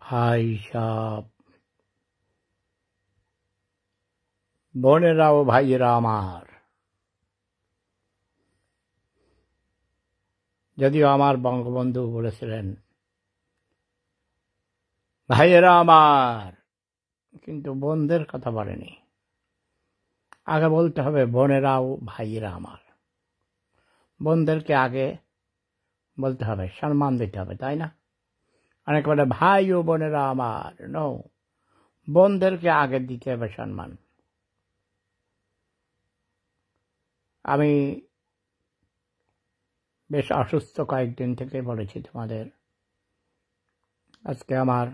ভাই সাব, বোনেরা ও ভাইয়েরা আমার, যদিও আমার বঙ্গবন্ধু বলেছিলেন ভাইয়েরা আমার, কিন্তু বোনদের কথা বলেনি। আগে বলতে হবে বোনেরা ও ভাইয়েরা আমার। বোনদেরকে আগে বলতে হবে, সম্মান দিতে হবে, তাই না? অনেক বলে ভাই ও বোনেরা আমার, নো, বোনদেরকে আগে দিতে হবে সম্মান। আমি বেশ অসুস্থ কয়েকদিন থেকে বলেছি তোমাদের, আজকে আমার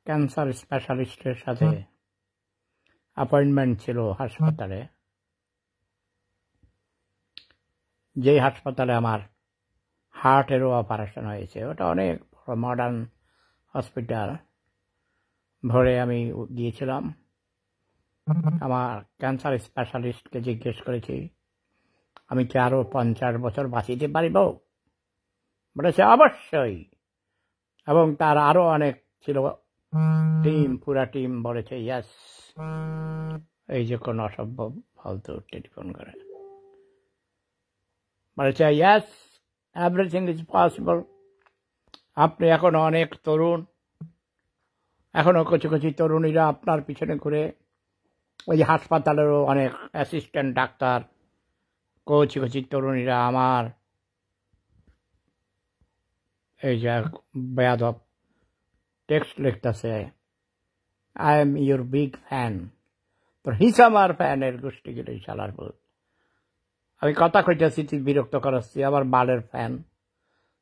ক্যান্সার স্পেশালিস্টের সাথে অ্যাপয়েন্টমেন্ট ছিল হাসপাতালে, যেই হাসপাতালে আমার হার্টেরও অপারেশন হয়েছে। ওটা অনেক বড় মডার্ন হসপিটাল। ভোরে আমি গিয়েছিলাম, আমার ক্যান্সার স্পেশালিস্টকে জিজ্ঞেস করেছি আমি কি আরো 50 বছর বাঁচিতে পারিব? বলেছে অবশ্যই। এবং তার আরো অনেক ছিল টিম, পুরা টিম বলেছে ইয়েস। এই যে কোন অসভ্য ফালতু টেলিফোন করে বলেছে ইয়েস, এভরিথিং ইজ পসিবল। আপনি এখনো অনেক তরুণ, এখনো কচি কচি তরুণীরা আপনার পিছনে ঘুরে, ওই হাসপাতালেরও অনেক অ্যাসিস্ট্যান্ট ডাক্তার, কচি কচি তরুণীরা আমার এই যে বেয়াদব টেক্সট লিখতেছে, I am your big fan. তোর হিসামার ফ্যানের গোষ্ঠী গেলে শালার বল। আমি কথা কইতেছি, তুই বিরক্ত করাচ্ছি, আমার বালের ফ্যান।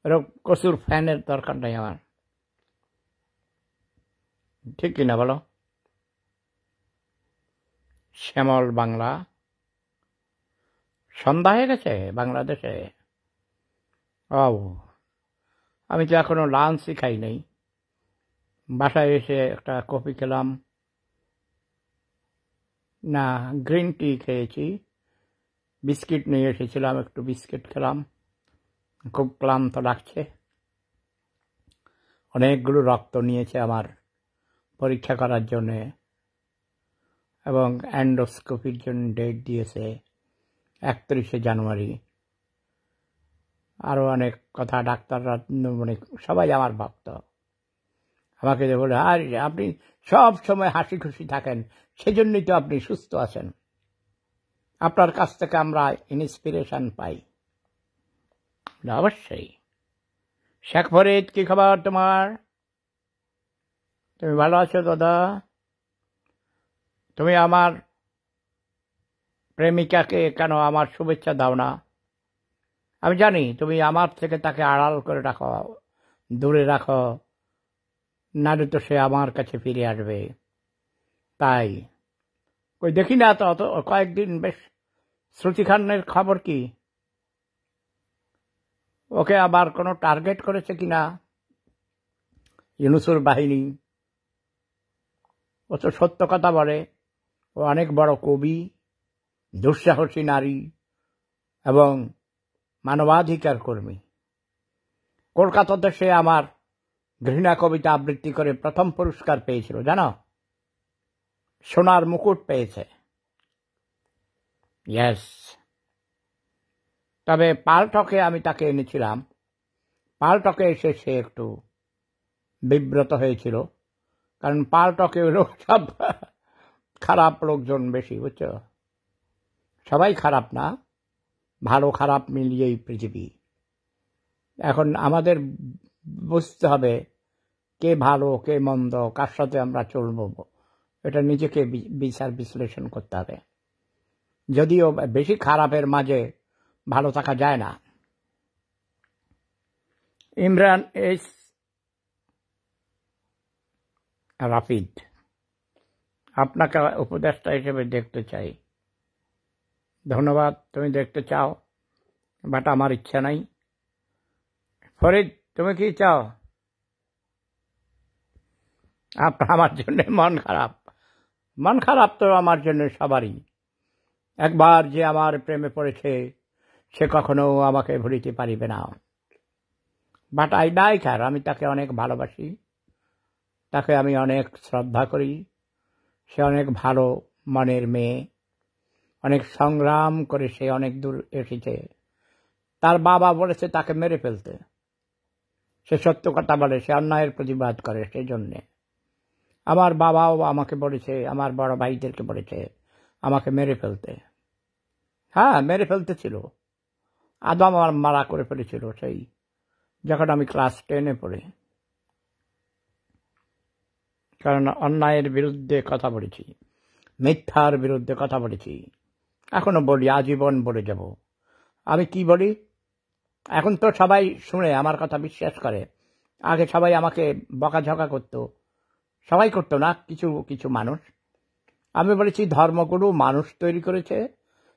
এরকম কচুর ফ্যানের দরকার নাই আমার, ঠিক কিনা বলো? শ্যামল বাংলা। সন্ধ্যা হয়ে গেছে বাংলাদেশে। ও, আমি তো এখনো লাঞ্চই খাই নাই। বাসায় এসে একটা কফি খেলাম, না গ্রিন টি খেয়েছি, বিস্কিট নিয়ে এসেছিলাম, একটু বিস্কিট খেলাম। খুব ক্লান্ত লাগছে। অনেকগুলো রক্ত নিয়েছে আমার পরীক্ষা করার জন্যে, এবং এন্ডোস্কোপির জন্য ডেট দিয়েছে 31শে জানুয়ারি। আরও অনেক কথা, ডাক্তাররা মানে সবাই আমার ভক্ত। আমাকে যে বলে আর আপনি সব সময় হাসি খুশি থাকেন, সেজন্যই তো আপনি সুস্থ আছেন, আপনার কাছ থেকে আমরা ইন্সপিরেশন পাই। অবশ্যই। শেখ ফরিদ, কি খবর তোমার? তুমি ভালো আছো দাদা? তুমি আমার প্রেমিকাকে কেন আমার শুভেচ্ছা দাও না? আমি জানি তুমি আমার থেকে তাকে আড়াল করে রাখো, দূরে রাখো, নাহলে তো সে আমার কাছে ফিরে আসবে। তাই ওই দেখি না তো কয়েকদিন বেশ। শ্রুতি খানের খবর কি? ওকে আবার কোনো টার্গেট করেছে কিনা ইউনূসের বাহিনী? ও তো সত্য কথা বলে, ও অনেক বড় কবি, দুঃসাহসী নারী এবং মানবাধিকার কর্মী। কলকাতাতে সে আমার ঘৃণা কবিতা আবৃত্তি করে প্রথম পুরস্কার পেয়েছিল, জানো? সোনার মুকুট পেয়েছে। ইয়েস। তবে পালটকে আমি তাকে এনেছিলাম। পালটকে এসে সে একটু বিব্রত হয়েছিল, কারণ পালটকে লোক সব খারাপ লোকজন বেশি, বুঝছো? সবাই খারাপ না, ভালো খারাপ মিলিয়েই পৃথিবী। এখন আমাদের বুঝতে হবে কে ভালো কে মন্দ, কার সাথে আমরা চলবো, এটা নিজেকে বিচার বিশ্লেষণ করতে হবে। যদিও বেশি খারাপের মাঝে ভালো থাকা যায় না। ইমরান এস রাফিদ, আপনাকে উপদেষ্টা হিসেবে দেখতে চাই। ধন্যবাদ, তুমি দেখতে চাও, বাট আমার ইচ্ছা নাই। ফরিদ, তুমি কি চাও? আমার জন্য মন খারাপ। মন খারাপ তো আমার জন্য সবারই। একবার যে আমার প্রেমে পড়েছে সে কখনো আমাকে ভুলিতে পারিবে না। বাট আই লাইক হার, আমি তাকে অনেক ভালোবাসি, তাকে আমি অনেক শ্রদ্ধা করি। সে অনেক ভালো মনের মেয়ে, অনেক সংগ্রাম করে সে অনেক দূর এসেছে। তার বাবা বলেছে তাকে মেরে ফেলতে, সে সত্য কথা বলে, সে অন্যায়ের প্রতিবাদ করে। সেই জন্যে আমার বাবাও আমাকে বলেছে, আমার বড় ভাইদেরকে বলেছে আমাকে মেরে ফেলতে। হ্যাঁ, মেরে ফেলতে ছিল। আদম আমার মারা করে ফেলেছিল সেই যখন আমি ক্লাস 10-এ পড়ি, কারণ অন্যায়ের বিরুদ্ধে কথা বলেছি, মিথ্যার বিরুদ্ধে কথা বলেছি, এখনো বলি, আজীবন বলে যাব। আমি কি বলি এখন তো সবাই শুনে আমার কথা বিশ্বাস করে। আগে সবাই আমাকে বকাঝকা করতো, সবাই করতো না, কিছু কিছু মানুষ। আমি বলেছি ধর্মগুরু মানুষ তৈরি করেছে,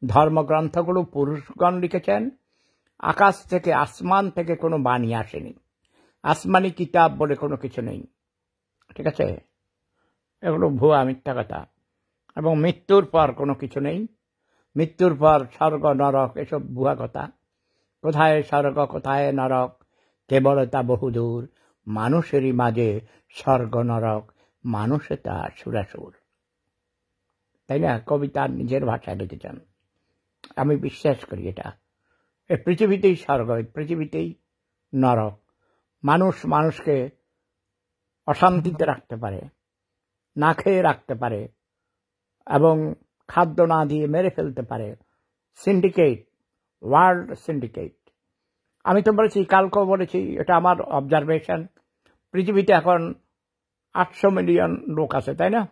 ধর্মগ্রন্থগুলো পুরুষগণ লিখেছেন, আকাশ থেকে আসমান থেকে কোনো বাণী আসেনি, আসমানি কিতাব বলে কোনো কিছু নেই। ঠিক আছে, এগুলো ভুয়া মিথ্যা কথা। এবং মৃত্যুর পর কোনো কিছু নেই, মৃত্যুর পর স্বর্গ নরক এসব ভুয়া কথা। কোথায় স্বর্গ কোথায় নরক, কেবল তা বহুদূর, মানুষেরই মাঝে স্বর্গ নরক, মানুষে তা সুরাসুর। তাই না? কবিতার নিজের ভাষায় লিখেছেন। আমি বিশ্বাস করি এটা। এই পৃথিবীতেই স্বর্গ, এই পৃথিবীতেই নরক। মানুষ মানুষকে অশান্তিতে রাখতে পারে, না খেয়ে রাখতে পারে, এবং খাদ্য না দিয়ে মেরে ফেলতে পারে। Syndicate, world syndicate. আমি তো বলেছি, কালকেও বলেছি, এটা আমার অবজারভেশন। পৃথিবীতে এখন 800 মিলিয়ন লোক আছে, তাই না?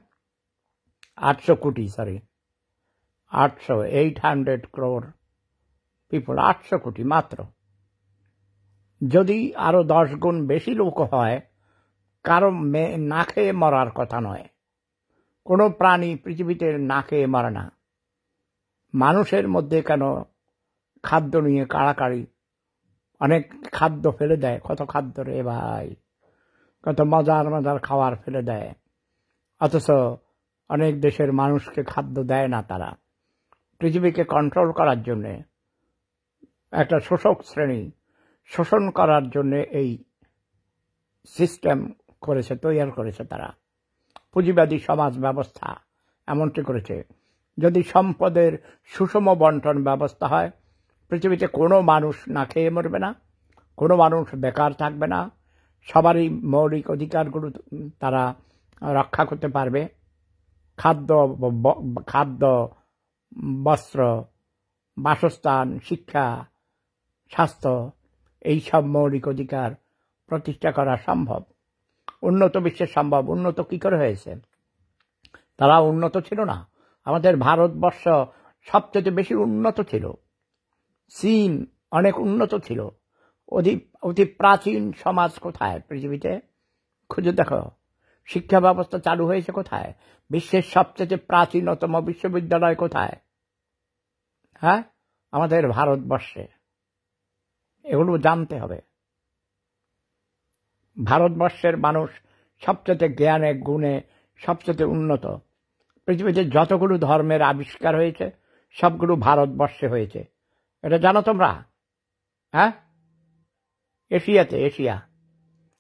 800 কোটি, সরি 800 crore পিপল, 800 কোটি মাত্র। যদি আরো 10 গুণ বেশি লোক হয়, কারো না খেয়ে মরার কথা নয়। কোনো প্রাণী পৃথিবীতে না খেয়ে মরে না। মানুষের মধ্যে কেন খাদ্য নিয়ে কাড়াকাড়ি, অনেক খাদ্য ফেলে দেয়, কত খাদ্য রে ভাই, কত মজার মজার খাবার ফেলে দেয়, অথচ অনেক দেশের মানুষকে খাদ্য দেয় না। তারা পৃথিবীকে কন্ট্রোল করার জন্যে, একটা শোষক শ্রেণী শোষণ করার জন্যে এই সিস্টেম করেছে, তৈরি করেছে তারা। পুঁজিবাদী সমাজ ব্যবস্থা এমনটি করেছে। যদি সম্পদের সুষম বন্টন ব্যবস্থা হয়, পৃথিবীতে কোনো মানুষ না খেয়ে মরবে না, কোনো মানুষ বেকার থাকবে না, সবারই মৌলিক অধিকারগুলো তারা রক্ষা করতে পারবে। খাদ্য, বস্ত্র, বাসস্থান, শিক্ষা, স্বাস্থ্য, এই সব মৌলিক অধিকার প্রতিষ্ঠা করা সম্ভব। উন্নত বিশ্বে সম্ভব। উন্নত কি করে হয়েছে? তারা উন্নত ছিল না। আমাদের ভারতবর্ষ সবচেয়ে বেশি উন্নত ছিল। চীন অনেক উন্নত ছিল। অতি প্রাচীন সমাজ কোথায় পৃথিবীতে? খুঁজে দেখো। শিক্ষা ব্যবস্থা চালু হয়েছে কোথায়? বিশ্বের সবচেয়ে প্রাচীনতম বিশ্ববিদ্যালয় কোথায়? হ্যাঁ, আমাদের ভারতবর্ষে। এগুলো জানতে হবে। ভারতবর্ষের মানুষ সবচেয়ে জ্ঞানে গুণে সবচেয়ে উন্নত। পৃথিবীতে যতগুলো ধর্মের আবিষ্কার হয়েছে সবগুলো ভারতবর্ষে হয়েছে। এটা জানো তোমরা? হ্যাঁ,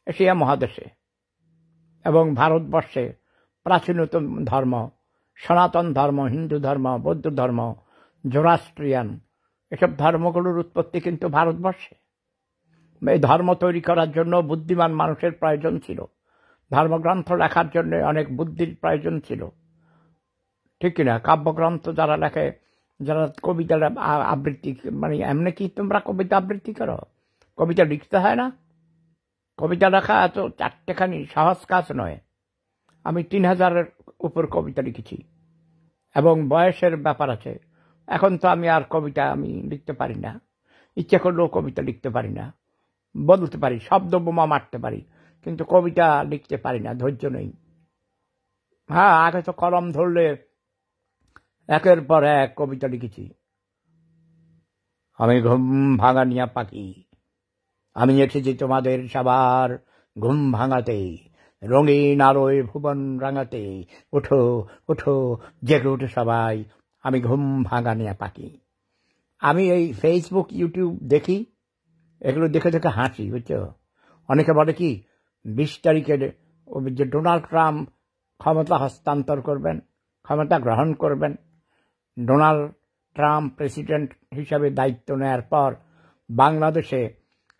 এশিয়া মহাদেশে এবং ভারতবর্ষে প্রাচীনতম ধর্ম সনাতন ধর্ম, হিন্দু ধর্ম, বৌদ্ধ ধর্ম, জোরাস্ট্রিয়ান, এসব ধর্মগুলোর উৎপত্তি কিন্তু ভারতবর্ষে। এই ধর্ম তৈরি করার জন্য বুদ্ধিমান মানুষের প্রয়োজন ছিল। ধর্মগ্রন্থ লেখার জন্য অনেক বুদ্ধির প্রয়োজন ছিল, ঠিক কিনা? কাব্যগ্রন্থ যারা লেখে, যারা কবিতা আবৃত্তি, মানে এমনি কি তোমরা কবিতা আবৃত্তি করো? কবিতা লিখতে হয় না? কবিতা লেখা এত চারটেখানি সহজ কাজ নয়। আমি 3000-এর উপর কবিতা লিখেছি, এবং বয়সের ব্যাপার আছে। এখন তো আমি আর কবিতা আমি লিখতে পারি না, ইচ্ছে করলেও কবিতা লিখতে পারি না। বলতে পারি, শব্দ বোমা মারতে পারি, কিন্তু কবিতা লিখতে পারি না, ধৈর্য নেই। হ্যাঁ, আগে তো কলম ধরলে একের পর এক কবিতা লিখেছি। আমি ঘুম ভাঙানিয়া পাখি, আমি এসেছি তোমাদের সবার ঘুম ভাঙাতে, রঙিন আলোয় ভুবন রাঙাতে। ওঠো ওঠো, জেগে ওঠো সবাই, আমি ঘুম ভাঙানিয়া পাখি। আমি এই ফেসবুক, ইউটিউব দেখি, এগুলো দেখে দেখে হাসি, বুঝছো? অনেকে বলে কি 20 তারিখের যে ডোনাল্ড ট্রাম্প ক্ষমতা হস্তান্তর করবেন, ক্ষমতা গ্রহণ করবেন, ডোনাল্ড ট্রাম্প প্রেসিডেন্ট হিসাবে দায়িত্ব নেওয়ার পর বাংলাদেশে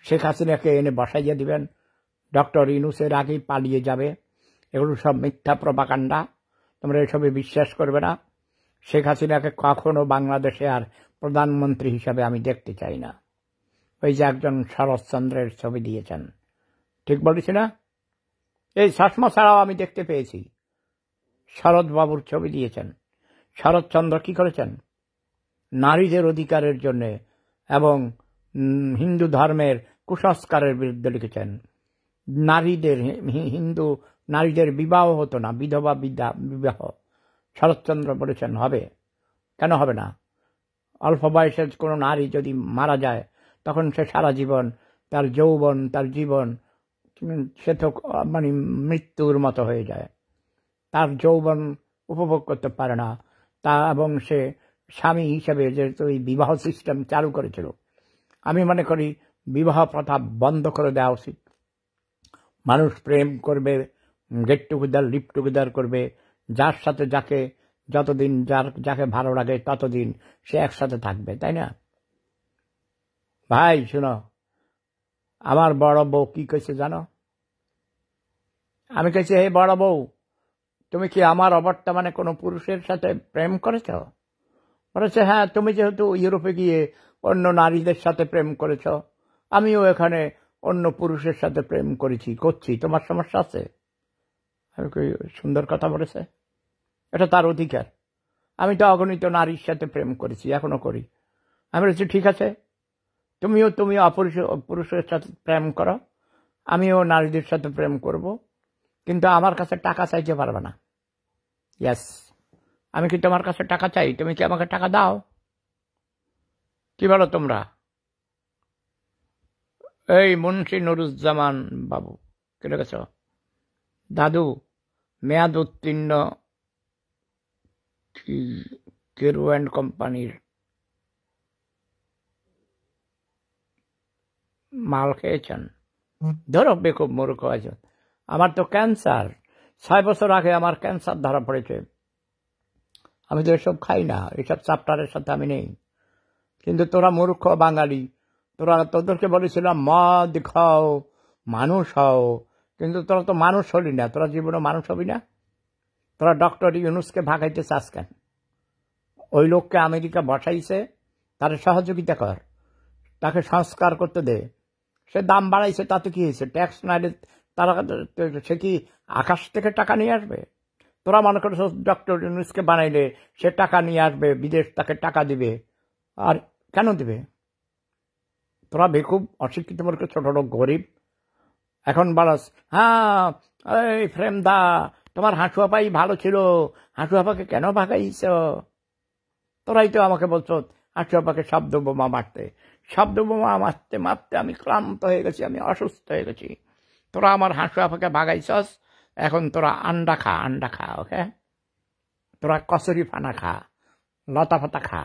শেখ হাসিনাকে এনে বসাইয়ে দিবেন, ডক্টর ইউনূসের আগেই পালিয়ে যাবে। এগুলো সব মিথ্যা প্রপাগান্ডা, তোমরা এসবে বিশ্বাস করবে না। শেখ হাসিনাকে কখনো বাংলাদেশে আর প্রধানমন্ত্রী হিসাবে আমি দেখতে চাই না। ওই যে একজন শরৎচন্দ্রের ছবি দিয়েছেন, ঠিক বলেছি না? এই চশমা ছাড়াও আমি দেখতে পেয়েছি শরৎবাবুর ছবি দিয়েছেন। শরৎচন্দ্র কি করেছেন? নারীদের অধিকারের জন্য এবং হিন্দু ধর্মের কুসংস্কারের বিরুদ্ধে লিখেছেন। হিন্দু নারীদের বিবাহ হতো না, বিধবা বিবাহ। শরৎচন্দ্র বলেছেন হবে, কেন হবে না? অল্প বয়সের কোনো নারী যদি মারা যায় তখন সে সারা জীবন তার যৌবন, তার জীবন সে তো মানে মৃত্যুর মতো হয়ে যায়, তার যৌবন উপভোগ করতে পারে না। তা এবং সে স্বামী হিসেবে যেহেতু এই বিবাহ সিস্টেম চালু করেছিল, আমি মনে করি বিবাহ প্রথা বন্ধ করে দেওয়া উচিত। মানুষ প্রেম করবে, গেট টুগেদার, লিভ টুগেদার করবে, যার সাথে যাকে যতদিন যাকে ভালো লাগে ততদিন সে একসাথে থাকবে, তাই না? ভাই শুনো, আমার বড় বউ কি কইছে জানো? আমি কইছি, হে বড় বউ, তুমি কি আমার অবর্তমানে কোনো পুরুষের সাথে প্রেম করেছ? বলেছে, হ্যাঁ, তুমি যেহেতু ইউরোপে গিয়ে অন্য নারীদের সাথে প্রেম করেছ, আমিও এখানে অন্য পুরুষের সাথে প্রেম করছি, তোমার সমস্যা আছে? আমি কই, সুন্দর কথা বলেছে, এটা তার অধিকার। আমি তো অগণিত নারীর সাথে প্রেম করেছি, এখনো করি। আমি বলছি, ঠিক আছে, তুমিও পুরুষের সাথে প্রেম করো, আমিও নারীদের সাথে প্রেম করব, কিন্তু আমার কাছে টাকা চাইতে পারবে না। ইয়েস, আমি কি তোমার কাছে টাকা চাই? তুমি কি আমাকে টাকা দাও? কি বলো তোমরা? এই মুন্সি নুরুজ্জামান বাবু কেটে গেছ, দাদু মেয়াদ উত্তীর্ণ কেরু অ্যান্ড কোম্পানির মাল খেয়েছেন? ধরো বেকুব মূর্খ আছে। আমার তো ক্যান্সার, 6 বছর আগে আমার ক্যান্সার ধরা পড়েছে। আমি তো এসব খাই না, এসব চ্যাপ্টারের সাথে আমি নেই। কিন্তু তোরা মূর্খ বাঙালি, তোদেরকে বলেছিলাম মদ খাও, মানুষ হও, কিন্তু তোরা তো মানুষ হলি না, তোরা জীবনে মানুষ হবি না। তোরা ডক্টর ইউনূসকে ভাগাইতে চাস কেন? ওই লোককে আমেরিকা বসাইছে, তার সহযোগিতা কর, তাকে সংস্কার করতে দে। সে দাম বাড়াইছে, তাতে কি হয়েছে? ট্যাক্স না দিলে তারা সে কি আকাশ থেকে টাকা নিয়ে আসবে? তোরা মনে করছো ডক্টর ইউনূসকে বানাইলে সে টাকা নিয়ে আসবে, বিদেশ তাকে টাকা দিবে। আর কেন দিবে? তোরা বেকুব, অশিক্ষিত মূর্খ, ছোট লোক, গরিব। এখন বলস, হ্যাঁ এই ফ্রেমদা, তোমার হাঁসুয়াপাই ভালো ছিল, হাঁসুয়াপাকে কেন ভাগাইছ? তোরাই তো আমাকে বলছো হাঁসুয়াপাকে শব্দ বোমা মারতে। শব্দ বোমা মারতে মারতে আমি ক্লান্ত হয়ে গেছি, আমি অসুস্থ হয়ে গেছি। তোরা আমার হাঁসুয়াপাকে ভাগাইছস, এখন তোরা আন্ডা খা, ওকে? তোরা কচুরি ফানা খা, লতা পাতা খা,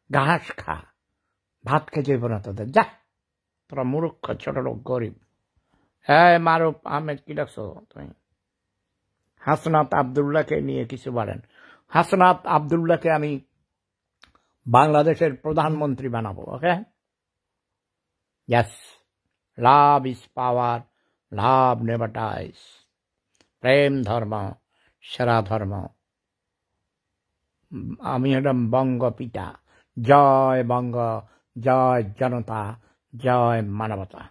ঘাস খা, ভাত খেয়ে যাইব না তোদের, যা। তোরা মূর্খ, ছোট লোক, গরিব। হ্যাঁ মারুফ আহমেদ, কি ডাকছো তুমি? হাসনাত আবদুল্লাহকে নিয়ে কিছু বলেন। হাসনাত আবদুল্লাহকে আমি বাংলাদেশের প্রধানমন্ত্রী বানাবো, okay? Yes, love is power, love never dies. প্রেম ধর্ম সেরা ধর্ম। আমি হলাম বঙ্গ পিতা। জয় বঙ্গ, জয় জনতা, জয় মানবতা।